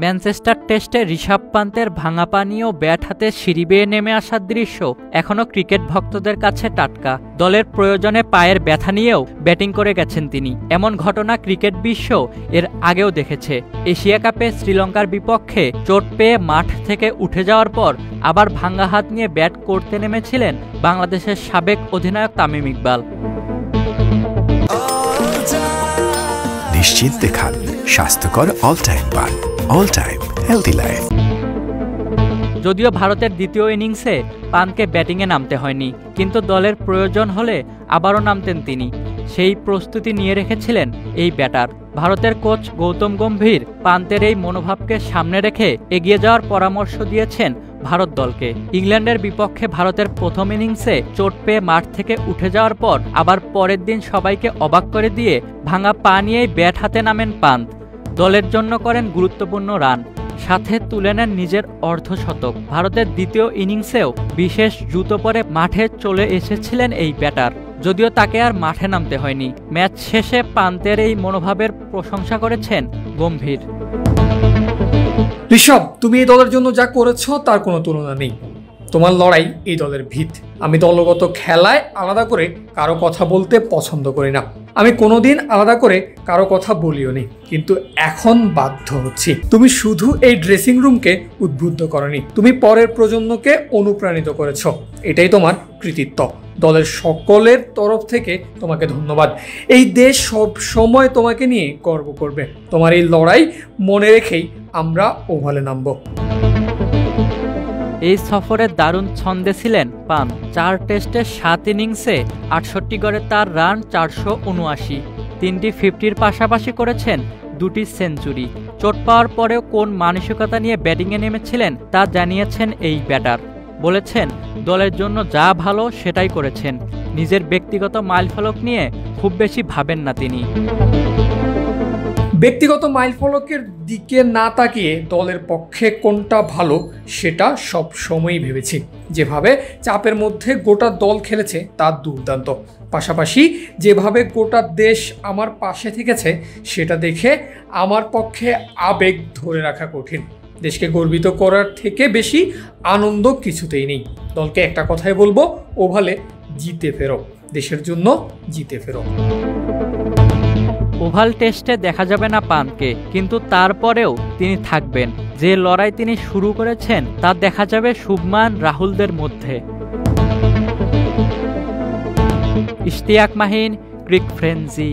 Manchester টেস্টে ঋষভ পান্তের ভাঙা পানি ও ব্যাট হাতে সিঁড়ি বেয়ে নেমে আসার দৃশ্য এখনও ক্রিকেট ভক্তদের কাছে টাটকা। দলের প্রয়োজনে পায়ের ব্যথা নিয়েও ব্যাটিং করে গেছেন তিনি। এমন ঘটনা ক্রিকেট বিশ্ব এর আগেও দেখেছে। এশিয়া কাপে শ্রীলঙ্কার বিপক্ষে চোট পেয়ে মাঠ থেকে উঠে যাওয়ার পর আবার ভাঙা হাত নিয়ে ব্যাট করতে নেমেছিলেন বাংলাদেশের সাবেক অধিনায়ক তামিম ইকবাল। নিশ্চিন্তে খান স্বাস্থ্যকর অল টাইম পান, অল টাইম হেলদি লাইফ। যদিও ভারতের দ্বিতীয় ইনিংসে পান্তকে ব্যাটিংয়ে নামতে হয়নি, কিন্তু দলের প্রয়োজন হলে আবারও নামতেন তিনি। সেই প্রস্তুতি নিয়ে রেখেছিলেন এই ব্যাটার। ভারতের কোচ গৌতম গম্ভীর পান্তের এই মনোভাবকে সামনে রেখে এগিয়ে যাওয়ার পরামর্শ দিয়েছেন ভারত দলকে। ইংল্যান্ডের বিপক্ষে ভারতের প্রথম ইনিংসে চোট পেয়ে মাঠ থেকে উঠে যাওয়ার পর আবার পরের দিন সবাইকে অবাক করে দিয়ে ভাঙা পা নিয়েই ব্যাট হাতে নামেন পান্ত। দলের জন্য করেন গুরুত্বপূর্ণ রান, সাথে তুলে নেন নিজের অর্ধশতক। ভারতের দ্বিতীয় ইনিংসেও বিশেষ জুতো পরে মাঠে চলে এসেছিলেন এই ব্যাটার, যদিও তাকে আর মাঠে নামতে হয়নি। ম্যাচ শেষে পান্তের এই মনোভাবের প্রশংসা করেছেন গম্ভীর। ঋষভ, তুমি এই দলের জন্য যা করেছো তার কোনো তুলনা নেই। তোমার লড়াই এই দলের ভিত। আমি দলগত খেলায় আলাদা করে কারো কথা বলতে পছন্দ করি না। আমি কোনোদিন আলাদা করে কারো কথা বলিও নি, কিন্তু এখন বাধ্য হচ্ছি। তুমি শুধু এই ড্রেসিং রুমকে উদ্বুদ্ধ করনি, তুমি পরের প্রজন্মকে অনুপ্রাণিত করেছো। এটাই তোমার কৃতিত্ব। দলের সকলের তরফ থেকে তোমাকে ধন্যবাদ। এই দেশ সব সময় তোমাকে নিয়ে গর্ব করবে। তোমার এই লড়াই মনে রেখেই আমরা ওভালে নামবো। এই সফরে দারুণ ছন্দে ছিলেন পান্ত। 4 টেস্টের 7 ইনিংসে 68 গড়ে তার রান 479। 3টি 50-র পাশাপাশি করেছেন 2টি সেঞ্চুরি। চোট পাওয়ার পরেও কোন মানসিকতা নিয়ে ব্যাটিংয়ে নেমেছিলেন তা জানিয়েছেন এই ব্যাটার। বলেছেন, দলের জন্য যা ভালো সেটাই করেছেন। নিজের ব্যক্তিগত মাইলফলক নিয়ে খুব বেশি ভাবেন না তিনি। ব্যক্তিগত মাইলফলকের দিকে না তাকিয়ে দলের পক্ষে কোনটা ভালো সেটা সব সময়ই ভেবেছি। যেভাবে চাপের মধ্যে গোটা দল খেলেছে তা দুর্দান্ত। পাশাপাশি যেভাবে গোটা দেশ আমার পাশে থেকেছে সেটা দেখে আমার পক্ষে আবেগ ধরে রাখা কঠিন। দেশকে গর্বিত করার থেকে বেশি আনন্দ কিছুতেই নেই। দলকে একটা কথাই বলবো, ওভালে জিতে ফেরো, দেশের জন্য জিতে ফেরো। ওভাল টেস্টে দেখা যাবে না পান্তকে, কিন্তু তারপরেও তিনি থাকবেন। যে লড়াই তিনি শুরু করেছেন তা দেখা যাবে শুভমান রাহুলদের মধ্যে। ইশতিয়াক মাহিন, ক্রিক ফ্রেন্সি।